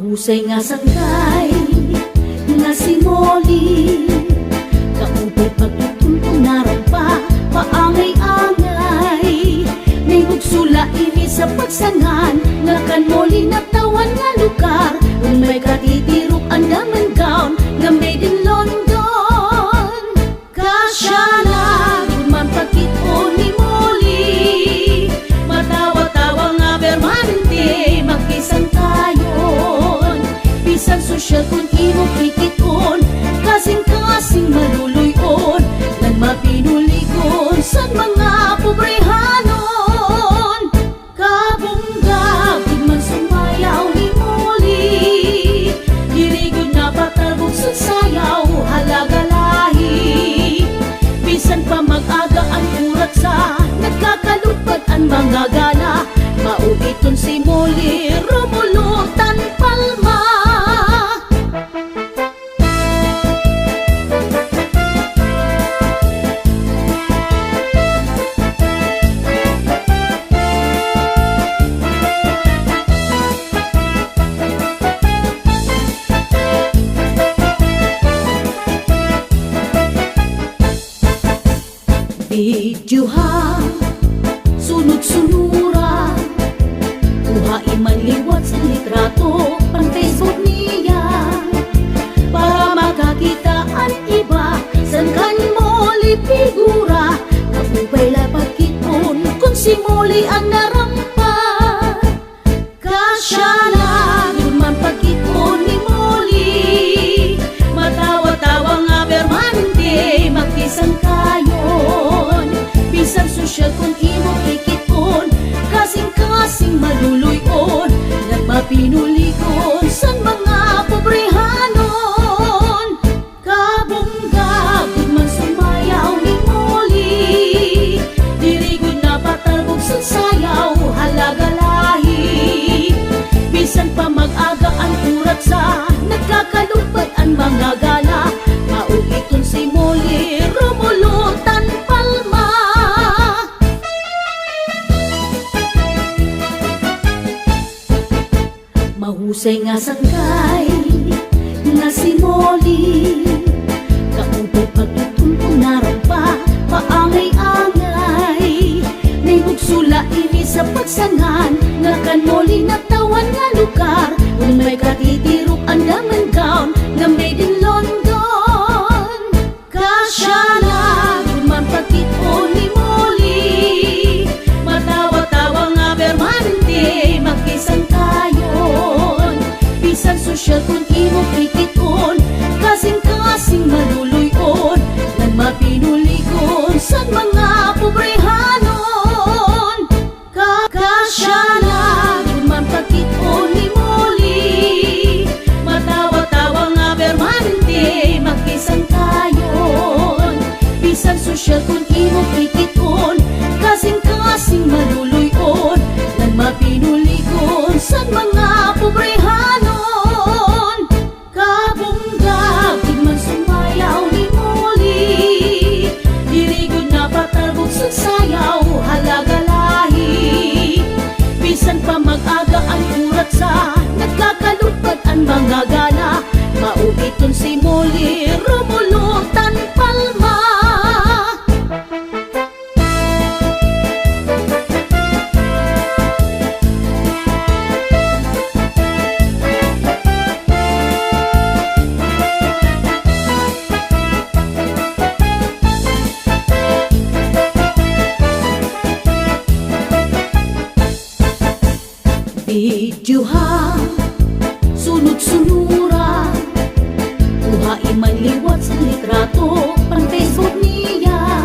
Mahusay nga sanggay nga si Molly, kaupay pagtutuntong narampa paangay-angay. May hugsula ini sa pagsangan nga kan Molly natawan nga lugar. Kung may katitirok ang daman gown nga made in London, kasya na man pagkito ni Molly. Matawa-tawa nga permanente magkisang tayon. Bisan sosyal kung imo kikiton, kasing-kasing maluluyon nan mapinulikon sa mga pobrehanon. Kabunggab man sumayaw ni Molly, dirigod na patalbog sa sayaw halagalahi. Bisan pa mag-aga ang urat sa nagkakalupad ang mga gala, mauiton si Molly rumulutan palma. Videoha, sunod-sunura, buhay man liwat sa litrato pang Facebook niya, para makakita ang iba san kan Molly figura. Kapupay lapagkipon kung si Molly ang narampa, kasya na yun man pagkipon ni Molly. Matawa-tawa nga permanente magkisang kayon. Bisan sosyal kung imo kikipon, kasing-kasing maluluyon nan mapinulikon sa mga pobrehanon. Kabunggab man sumayaw ni Molly, dirigod na patalbog sa sayaw halagalahi. Bisan pa mag-aga ang urat sa nagkakalupad ang mga gala, mauiton si Molly rumulutan palma. Mahusay nga sanggay nga si Molly, kaupay pagtutuntong narampa paangay-angay. May hugsula ini sa pagsangan nga kan Molly natawan nga lugar. Kung may katitirok ang daman gown nga made in London, kasya na kung man pagkito ni Molly. Matawa-tawa nga permanente magkisang tayon. Bisan sosyal kung imo kikiton, kasing-kasing maluluyon nan mapinulikon sa mga pobrehanon. Kasya na kung man pagkito ni Molly. Matawa-tawa nga permanente magkisang tayon. Bisan sosyal kung imo kikiton, kasing-kasing maluluyon nan mapinulikon sa mga pobrehanon. Kabunggab man sumayaw ni Molly, dirigod na patalbog sa sayaw halagalahi. Bisan pa mag-aga ang urat sa nagkakalupad ang mga gala, mauiton si Molly rumulutan palma. Videoha, sunod-sunura, buhay man liwat sa litrato pang Facebook niya,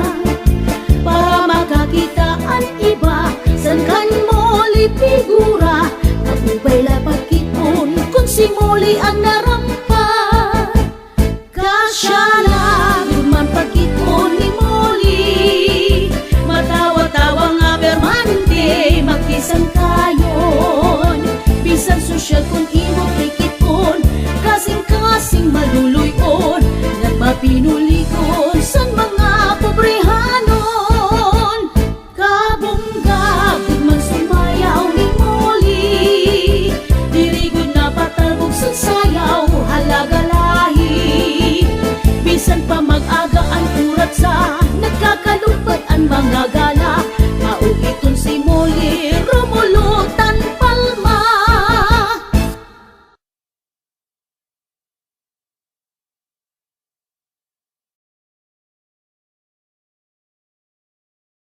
para makakita ang iba san kan Molly figura. Kapupay lapagkipon kung si Molly ang